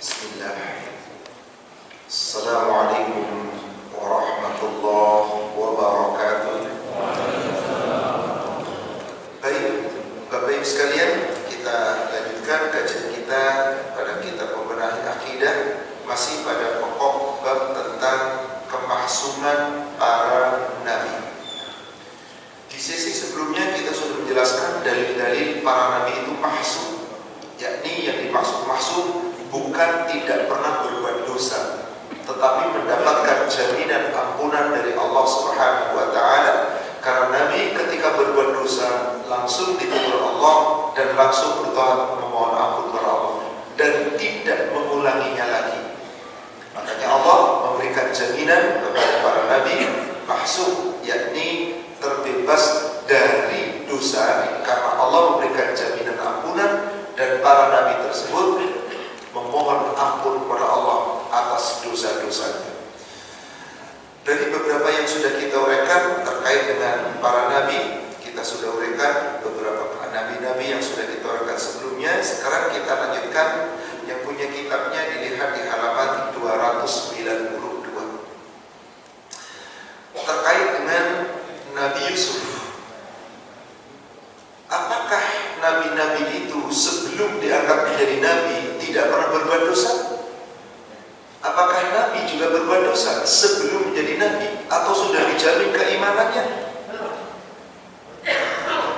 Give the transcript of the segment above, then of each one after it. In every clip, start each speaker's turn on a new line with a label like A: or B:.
A: Bismillah. Assalamualaikum warahmatullahi wabarakatuh. Baik, Bapak Ibu sekalian, kita lanjutkan kajian kita pada kitab Membenahi Akidah, masih pada pokok bab tentang kemahsuman para nabi. Di sesi sebelumnya kita sudah menjelaskan dalil-dalil para nabi itu mahsum, yakni yang dimaksud mahsum bukan tidak pernah berbuat dosa, tetapi mendapatkan jaminan ampunan dari Allah Subhanahu wa Ta'ala. Karena Nabi ketika berbuat dosa langsung ditegur Allah dan langsung berdoa memohon ampun kepada Allah dan tidak mengulanginya lagi. Makanya Allah memberikan jaminan kepada para nabi mahsum, yakni terbebas dari dosa, karena Allah memberikan jaminan ampunan dan para nabi tersebut memohon ampun kepada Allah atas dosa-dosanya. Dari beberapa yang sudah kita uraikan terkait dengan para nabi, kita sudah uraikan beberapa nabi-nabi yang sudah kita uraikan sebelumnya. Sekarang kita lanjutkan, yang punya kitabnya dilihat di halaman 292 terkait dengan Nabi Yusuf. Apakah nabi-nabi itu sebelum diangkat menjadi nabi tidak pernah berbuat dosa? Apakah nabi juga berbuat dosa sebelum menjadi nabi, atau sudah dijamin keimanannya?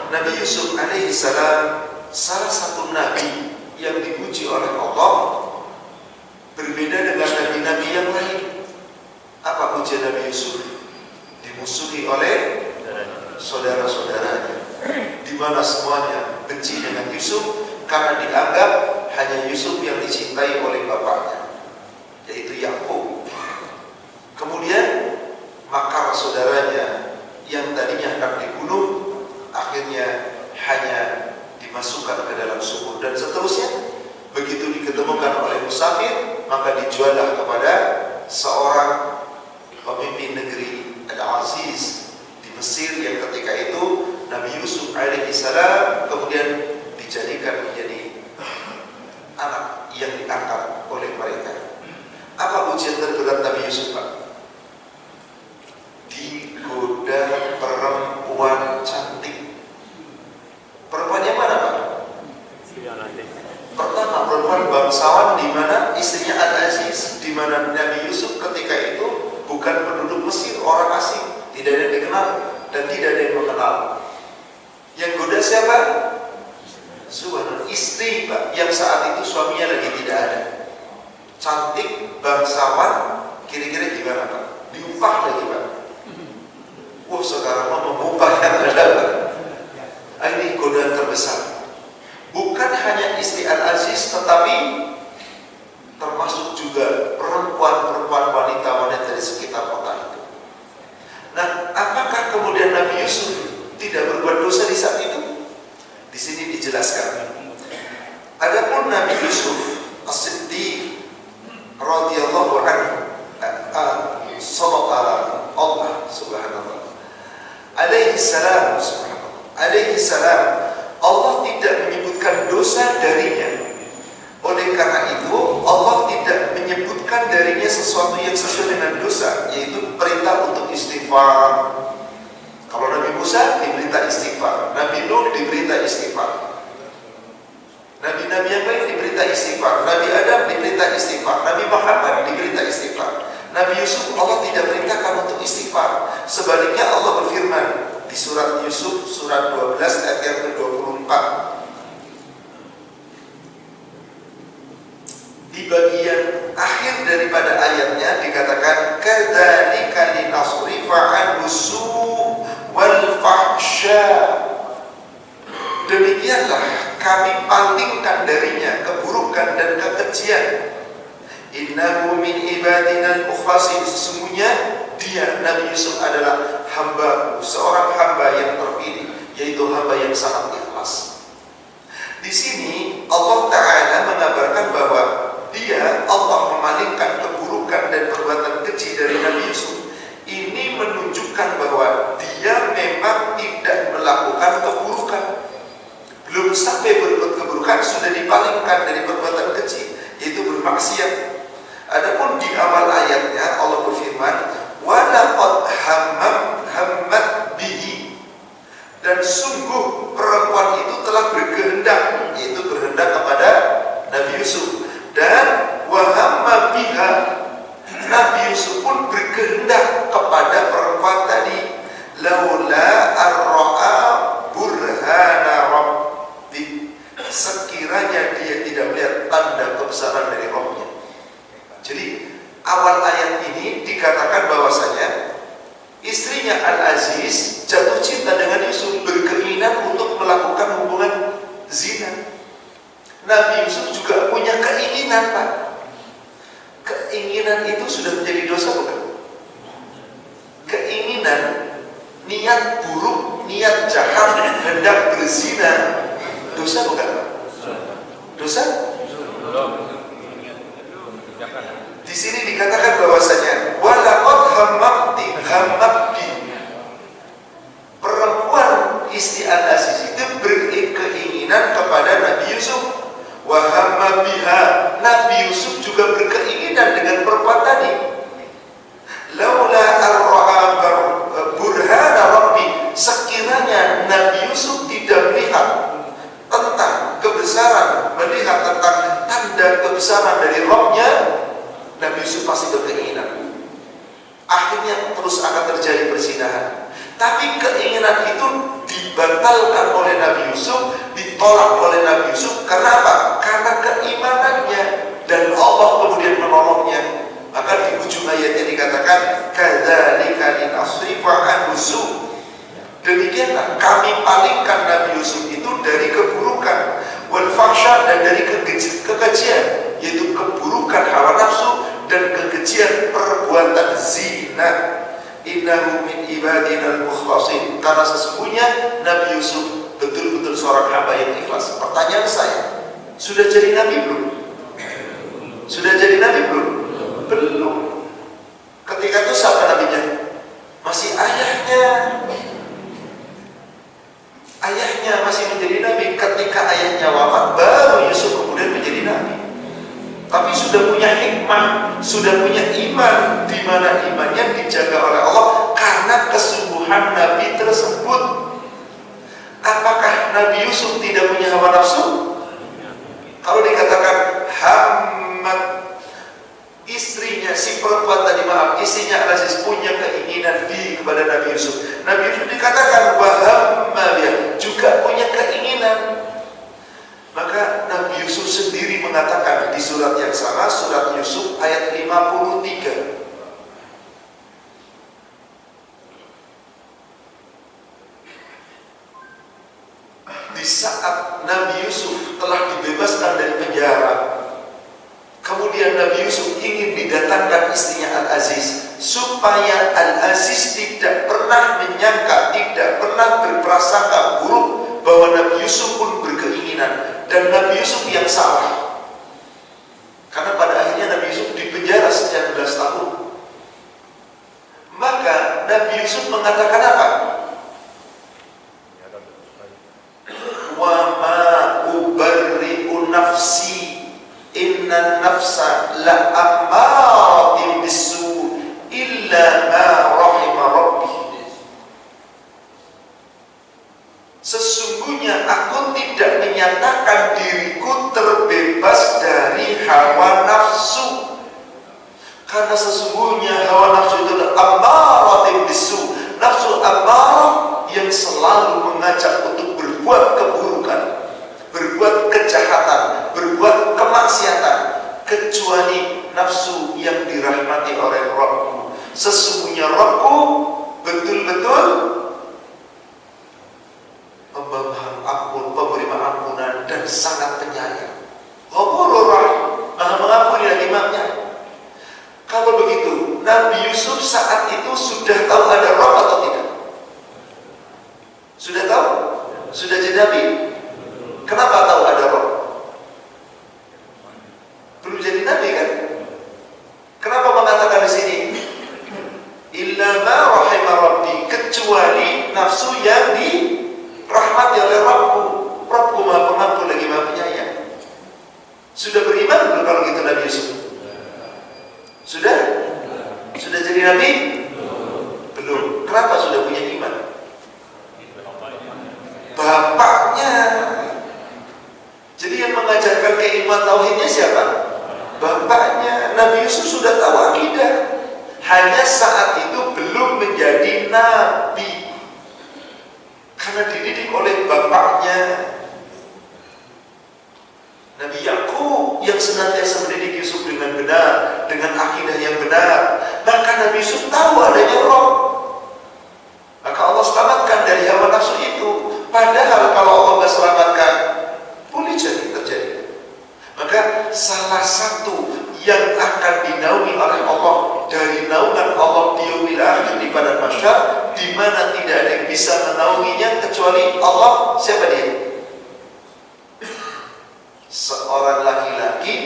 A: Nabi Yusuf alaihi salam salah satu nabi yang dipuji oleh Allah, berbeda dengan nabi-nabi yang lain. Apa pujian Nabi Yusuf? Dimusuhi oleh saudara-saudaranya, di mana semuanya benci dengan Yusuf karena dianggap hanya Yusuf yang dicintai oleh bapaknya, yaitu Yakub. Kemudian makar saudaranya yang tadinya akan dibunuh akhirnya hanya dimasukkan ke dalam sumur, dan seterusnya. Begitu diketemukan oleh musafir, maka dijuallah kepada seorang pemimpin negeri Al-Aziz di Mesir, yang ketika itu Nabi Yusuf alaihi salam kemudian dijadikan menjadi anak yang diangkat oleh mereka. Apa ujian terberat Nabi Yusuf, Pak? Digoda perempuan cantik. Perempuannya mana, Pak? Pertama, perempuan bangsawan, di mana istrinya Al-Aziz, di mana Nabi Yusuf ketika itu bukan penduduk Mesir, orang asing, tidak ada yang dikenal dan tidak ada yang mengenal. Yang goda siapa? Subhanallah, istri, Pak, yang saat itu suaminya lagi tidak ada. Cantik, bangsawan, kira-kira gimana, Pak? Diupah lagi, Pak. Wah, sekarang mau mengupah yang ada, Pak. Ini godaan terbesar. Bukan hanya istri Al-Aziz, tetapi termasuk juga perempuan-perempuan, wanita-wanita di sekitar kota itu. Nah, apakah kemudian Nabi Yusuf tidak berbuat dosa di saat itu? Di sini dijelaskan. Adapun Nabi Yusuf As-Siddiq radhiyallahu anhu, Allah subhanallah alaihi salam, subhanallah alaihi salam, Allah tidak menyebutkan dosa darinya. Oleh karena itu Allah tidak menyebutkan darinya sesuatu yang sesuai dengan dosa, yaitu perintah untuk istighfar. Kalau Nabi Musa diperintah istighfar, Nabi Nuh diperintah istighfar, Nabi-Nabi yang lain diperintah istighfar, Nabi Adam diperintah istighfar, Nabi Muhammad diperintah istighfar. Nabi Yusuf Allah tidak perintahkan untuk istighfar. Sebaliknya Allah berfirman di surat Yusuf surat 12 ayat yang ke-24. Di bagian akhir daripada ayatnya dikatakan kadzalika linasrifa anhu su' wal fahsya. Demikianlah kami palingkan darinya keburukan dan kekejian. Innahu min ibadina al-mukhlasin. Sesungguhnya dia, Nabi Yusuf, adalah hamba, seorang hamba yang terpilih, yaitu hamba yang sangat ikhlas. Di sini Allah Ta'ala mengabarkan bahwa dia, Allah memalingkan keburukan dan perbuatan keji dari Nabi Yusuf. Ini menunjukkan bahwa dia memang tidak melakukan keburukan. Belum sampai berbuat keburukan sudah dipalingkan dari perbuatan keji, yaitu bermaksiat. Adapun di awal ayatnya Allah berfirman, wa laqad hammat bihi, dan sungguh perempuan itu telah berkehendak, yaitu berkehendak kepada Nabi Yusuf. Dan wa hamma biha, Nabi Yusuf pun berkehendak kepada perempuan tadi, laula ar-ra'a burhana rabbi, sekiranya dia tidak melihat tanda kebesaran dari Rabb-nya. Jadi awal ayat ini dikatakan bahwasanya istrinya Al-Aziz jatuh cinta dengan Yusuf, berkeinginan untuk melakukan hubungan zina. Nabi Yusuf juga punya keinginan, Pak. Keinginan itu sudah menjadi dosa bukan? Keinginan, niat buruk, niat jahat, hendak berzina, dosa bukan, Pak? Dosa? Di sini dikatakan bahwasanya walaqad hammati, perempuan istri Al-Aziz itu berkeinginan kepada Nabi Yusuf. Wa hamma biha, Nabi Yusuf juga berkeinginan dengan perempuan tadi. Laula ar-ra'a burhana rabbi, sekiranya Nabi Yusuf tidak melihat tentang kebesaran, melihat tentang tanda kebesaran dari Rabb-nya, Nabi Yusuf pasti berkeinginan. Akhirnya terus akan terjadi perzinahan. Tapi keinginan itu dibatalkan oleh Nabi Yusuf, ditolak oleh Nabi Yusuf. Karena apa? Karena keimanannya, dan Allah kemudian menolongnya. Maka di ujung ayatnya dikatakan, kadzalika linasrifa anhu su', demikianlah kami palingkan Nabi Yusuf itu dari keburukan, wal fahsya, dan dari kekejian, yaitu keburukan hawa nafsu dan kekejian perbuatan zina. Innahu min ibadina al-mukhlasin, karena sesungguhnya Nabi Yusuf betul-betul seorang hamba yang ikhlas. Pertanyaan saya, sudah jadi nabi belum? Sudah jadi nabi belum? Belum. Ketika itu siapa nabinya? Masih ayahnya. Ayahnya masih menjadi nabi. Ketika ayahnya wafat, baru Yusuf kemudian menjadi nabi. Tapi sudah punya hikmah, sudah punya iman, di mana imannya dijaga oleh Allah karena kesungguhan Nabi tersebut. Apakah Nabi Yusuf tidak punya hawa nafsu? Kalau dikatakan hammat, istrinya, si perempuan tadi, maaf, istrinya Al-Aziz punya keinginan kepada Nabi Yusuf. Nabi Yusuf dikatakan wahamma, dia juga punya keinginan. Maka Nabi Yusuf sendiri mengatakan di surat yang sama, surat Yusuf ayat 53. Di saat Nabi Yusuf telah dibebaskan dari penjara, kemudian Nabi Yusuf ingin didatangkan istrinya Al-Aziz, supaya Al-Aziz tidak pernah menyangka, tidak pernah berprasangka buruk bahwa Nabi Yusuf pun berkeinginan, dan Nabi Yusuf yang salah. Karena pada akhirnya Nabi Yusuf dipenjara sekian belas tahun. Maka Nabi Yusuf mengatakan apa? Wa ma ubarri'u nafsi, inna nafsa la ammaratin bisu illa ma rahima rabbi. Sesungguhnya aku tidak menyatakan diriku terbebas dari hawa nafsu, karena sesungguhnya hawa nafsu itu adalah ammaratin bisu, nafsu ammarah yang selalu mengajak untuk berbuat keburukan, berbuat kejahatan, berbuat kemaksiatan, kecuali nafsu yang dirahmati oleh Rabbku. Sesungguhnya Rabbku betul-betul pemberi ampunan dan sangat penyayang. Ghafurur Rahim, Maha mengampuni dan imamnya. Kalau begitu, Nabi Yusuf saat itu sudah tahu ada Rabb atau tidak? Sudah tahu? Sudah jadi Nabi? Kenapa tahu ada Rabb? Belum jadi Nabi kan? Kenapa mengatakan di sini illa ma rahima rabbi, kecuali nafsu yang dirahmati oleh Rabbku. Rabbku Maha Pengampun lagi Maha Penyayang. Sudah beriman belum kalau gitu Nabi Yusuf? bapaknya. Nabi Yusuf sudah tahu akidah, hanya saat itu belum menjadi nabi karena dididik oleh bapaknya. Nabi Yakub yang senantiasa mendidik Yusuf dengan benar, dengan akidah yang benar. Maka Nabi Yusuf tahu adanya roh. Maka Allah selamatkan dari hawa nafsu itu. Padahal kalau Allah nggak selamatkan, boleh jadi terjadi. Maka salah satu yang akan dinaungi oleh Allah dari naungan Allah di yaumil akhir di padang mahsyar, di mana tidak ada yang bisa menaunginya kecuali Allah. Siapa dia? Seorang laki-laki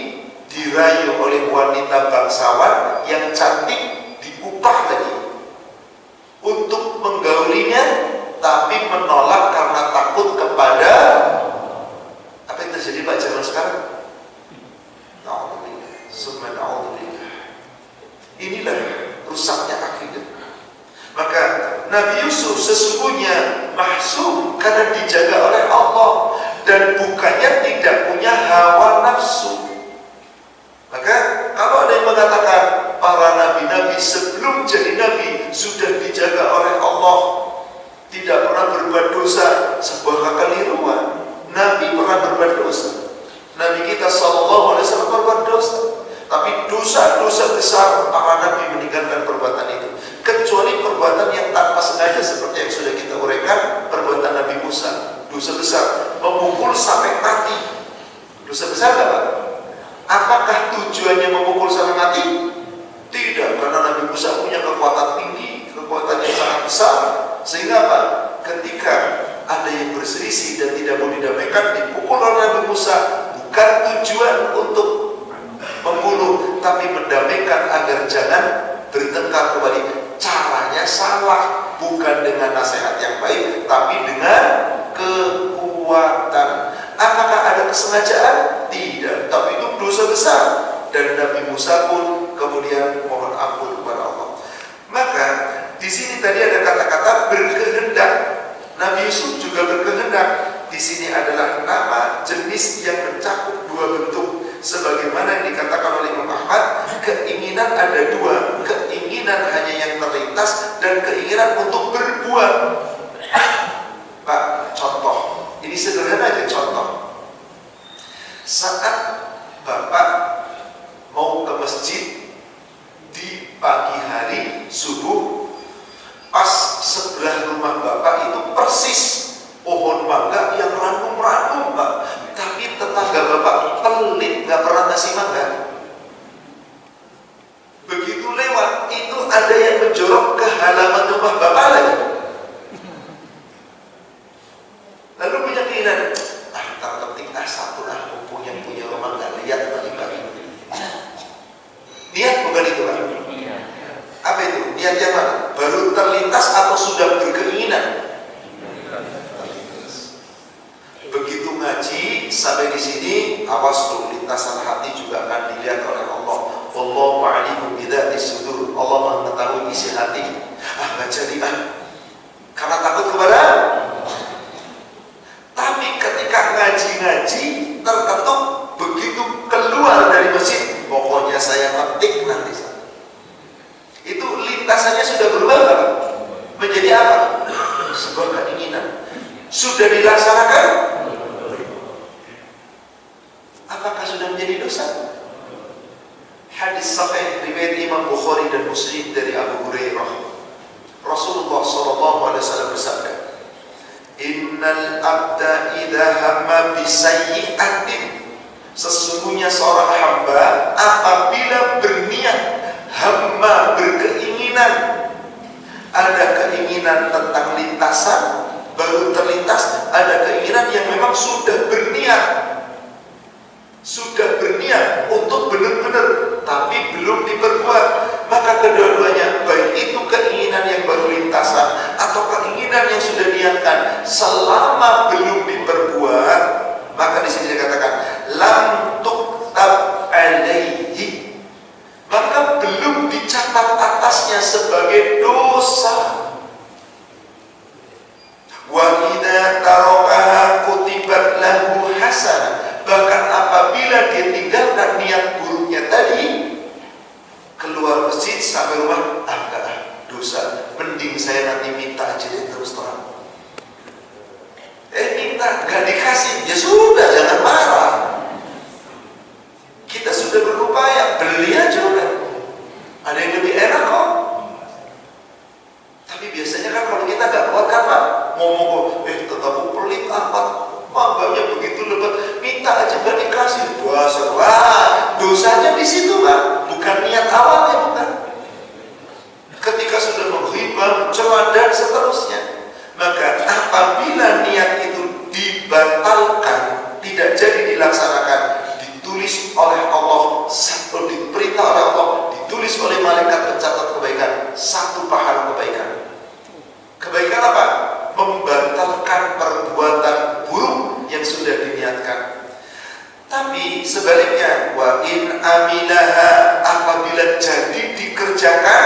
A: dirayu oleh wanita bangsawan yang cantik, diupah lagi untuk menggaulinya, tapi menolak karena takut kepada apa yang terjadi Pak zaman sekarang. Na'udzubillah, summa na'udzubillah. Inilah rusaknya akidah. Maka Nabi Yusuf sesungguhnya mahsum karena dijaga oleh Allah dan bukannya tidak punya hawa nafsu. Maka kalau ada yang mengatakan para nabi-nabi sebelum jadi nabi sudah dijaga oleh Allah, tidak pernah berbuat dosa, sebuah kekeliruan. Nabi pernah berbuat dosa. Nabi kita sallallahu alaihi wasallam berbuat dosa, tapi dosa-dosa besar para nabi meninggalkan perbuatan itu, kecuali perbuatan yang tanpa sengaja seperti yang sudah kita uraikan, perbuatan Nabi Musa, dosa besar, memukul sampai mati. Dosa besar enggak, Pak? Apakah tujuannya memukul sampai mati? Tidak, karena Nabi Musa punya kekuatan tinggi, kekuatan yang sangat besar, sehingga apa? Ketika ada yang berselisih dan tidak mau didamaikan, dipukul oleh Nabi Musa, bukan tujuan untuk membunuh, tapi mendamaikan agar jangan bertengkar kembali. Caranya salah, bukan dengan nasihat yang baik, tapi dengan kekuatan. Apakah ada kesengajaan? Tidak, tapi itu dosa besar. Dan Nabi Musa pun kemudian mohon ampun kepada Allah. Maka di sini tadi ada kata-kata berkehendak. Nabi Yusuf juga berkehendak. Di sini adalah nama jenis yang mencakup dua bentuk. Sebagaimana yang dikatakan oleh Imam Ahmad, keinginan ada dua, keinginan hanya yang terlintas dan keinginan untuk berbuat. Pak, contoh, ini sederhana aja contoh. Saat Bapak mau ke masjid di pagi hari subuh, pas sebelah rumah Bapak itu persis pohon mangga yang ranum-ranum, Pak. Tapi tetangga Bapak pelit, nggak pernah ngasih mangga. Begitu lewat, itu ada yang menjorok ke halaman rumah Bapak lagi. Lalu punya keinginan, tak penting satu mumpung yang punya rumah nggak lihat bagi-bagi. Niat bukan itu, Pak. Apa itu? Niat yang mana? Baru terlintas atau sudah berkeinginan? Begitu ngaji sampai di sini, awas tuh, lintasan hati juga akan dilihat oleh Allah. Wallahu a'lamu bidzatis sudur. Allah mengetahui isi hati. Nggak jadi karena takut kepada. Tapi ketika ngaji-ngaji tertentu, begitu keluar dari masjid, pokoknya saya petik nanti. Itu lintasannya sudah berubah, Pak. Menjadi apa? Sebuah keinginan. Sudah dilaksanakan? Apakah sudah menjadi dosa? Hadis sahih riwayat Imam Bukhari dan Muslim dari Abu Hurairah. Rasulullah SAW bersabda, Innal abda idha hamma bisayyi'atin, sesungguhnya seorang hamba apabila berniat, hamma berkeinginan, ada keinginan tentang lintasan, baru terlintas, ada keinginan yang memang sudah berniat untuk benar-benar, tapi belum diperbuat. Maka kedua-duanya, baik itu keinginan yang baru lintasan atau keinginan yang sudah niatkan, selama belum diperbuat, maka di sini dikatakan lam tuktab alaihi, maka belum dicatat atasnya sebagai dosa. Wa idza tarakaha kutibat lahu hasanah, bahkan apabila dia tinggalkan niat buruknya tadi, Pak, bukan niat awalnya, bukan. Ketika sudah menghibah, mencela dan seterusnya, maka apabila niat itu dibatalkan, tidak jadi dilaksanakan, ditulis oleh Allah, diperintah oleh Allah, ditulis oleh malaikat pencatat kebaikan, satu pahala kebaikan. Kebaikan apa? Membatalkan perbuatan buruk yang sudah diniatkan. Tapi sebaliknya, wa in amilaha, apabila jadi dikerjakan,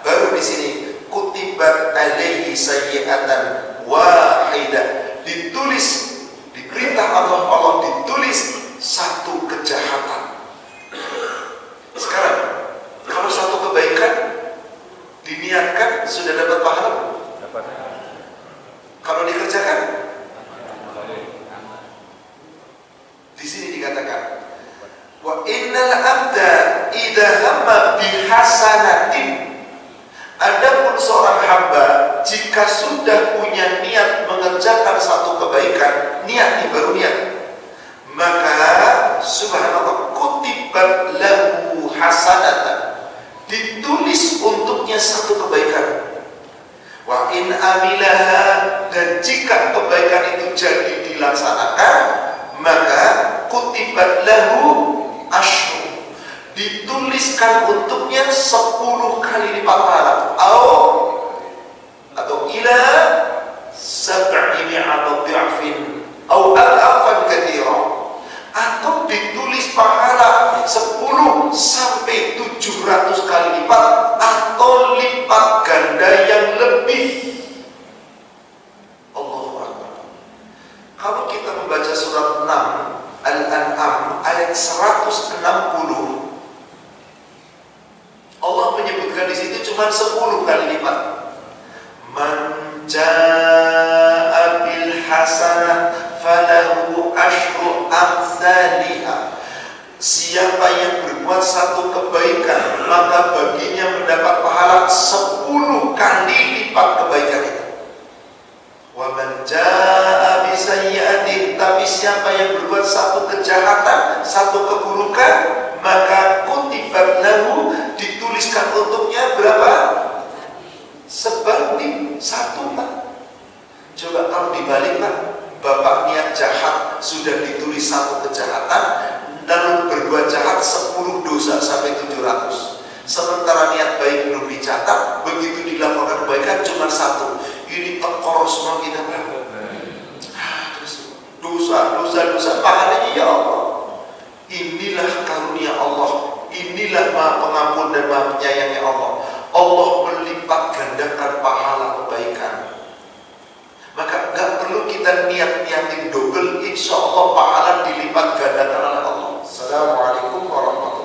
A: baru di sini kutibat alaihi sayyi'atan wahidah, ditulis, diperintah Allah ditulis satu kejahatan. Sekarang kalau satu kebaikan diniatkan sudah dapat pahala? Dapat. Kalau dikerjakan, di sini dikatakan wa innal abda idza hamma bihasanatin, adapun seorang hamba jika sudah punya niat mengerjakan satu kebaikan, niat baru niat, maka subhanallah kutibat lahu hasanatan, ditulis untuknya satu kebaikan. Wa in amilaha, dan jika kebaikan itu jadi dilaksanakan, maka kutibat lahu asyru, dituliskan untuknya 10 kali lipat pahala, atau ila sab'i mi'ati dha'fin atau al-afan katsira, atau ditulis pahala 10 sampai 700 kali lipat atau lipat ganda yang lebih. Allahu Akbar. Kalau kita membaca surat 6 Al-An'am ayat 160, Allah menyebutkan di situ cuma 10 kali lipat. Man jaa'a bil hasanah falahu asyru amsalihha. Siapa yang berbuat satu kebaikan, maka baginya mendapat pahala 10 kali lipat kebaikan itu. Wa man jaa'a bisayyi'atin, tapi siapa yang berbuat satu kejahatan, satu keburukan, maka kutibat lahu, dituliskan untuknya berapa? Sebanding 1, Pak. Coba kalau dibalik, Pak, Bapak niat jahat sudah ditulis satu kejahatan, lalu berbuat jahat 10 dosa sampai 700. Sementara niat baik belum dicatat, begitu dilakukan kebaikan cuma 1. Ini tekor semua kita, Pak. Dosa pahalanya ya Allah. Inilah karunia Allah, inilah Maha Pengampun dan Maha Penyayangnya Allah. Allah melipat gandakan pahala kebaikan. Maka gak perlu kita niat-niatin double, insya Allah pahala dilipat gandakan oleh Allah. Assalamualaikum warahmatullahi wabarakatuh.